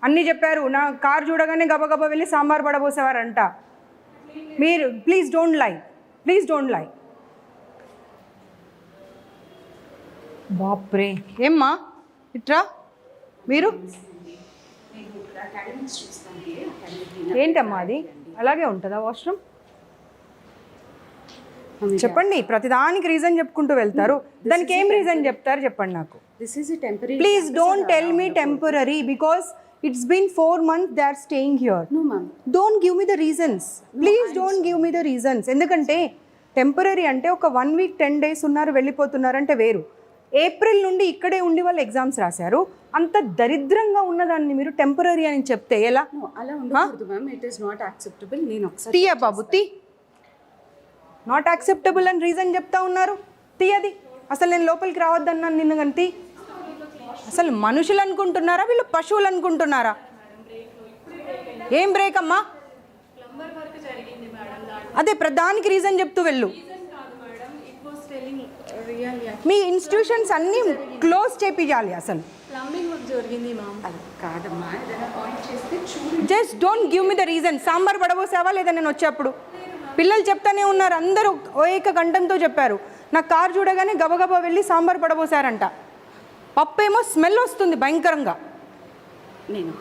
అన్నీ చెప్పారు. నా కార్ చూడగానే గబగబా వెళ్ళి సాంబార్ పడబోసేవారంట. మీరు please don't lie, please don't lie. బాప్రే, ఏమ్మా ఇట్రా. మీరు ఏంటమ్మా అది అలాగే ఉంటుందా వాష్రూమ్? చెప్పండి. ప్రతిదానికి రీజన్ చెప్పుకుంటూ వెళ్తారు. దానికి ఏం రీజన్ చెప్తారు చెప్పండి నాకు. Please don't tell me temporary because it's been 4 months they are staying here. No ma'am, don't give me the reasons. Please don't give me the reasons. ఎందుకంటే టెంపరరీ అంటే ఒక 1 week 10 days ఉన్నారు వెళ్ళిపోతున్నారు అంటే వేరు. ఏప్రిల్ నుండి ఇక్కడే ఉండి వాళ్ళు ఎగ్జామ్స్ రాశారు. అంత దరిద్రంగా ఉన్నదాన్ని మీరు టెంపరరీ అని చెప్తే ఎలా? no, అలా ఉండకూడదు ma'am. It is not acceptable. నేను ఒకసారి తీయ బాబు తీ. నాట్ యాక్సెప్టబుల్ అని రీజన్ చెప్తా ఉన్నారు. తీయది. అసలు నేను లోపలికి రావద్దన్నాను నిన్ను కానీ తీ. అసలు మనుషులు అనుకుంటున్నారా వీళ్ళు పశువులు అనుకుంటున్నారా? ఏం బ్రేక్ అమ్మా? అదే ప్రధానికి రీజన్ చెప్తూ వెళ్ళు. మీ ఇన్స్టిట్యూషన్స్ అన్నీ క్లోజ్ చేపియాలి. అసలు just don't give me the reason. Sambar పడబోసావా లేదా నేను వచ్చేప్పుడు? పిల్లలు చెప్తానే ఉన్నారు, అందరూ ఏక కంఠంతో చెప్పారు. నా కార్ చూడగానే గబగబా వెళ్ళి సాంబార్ పడబోసారంట. పప్పు ఏమో స్మెల్ వస్తుంది భయంకరంగా. నేను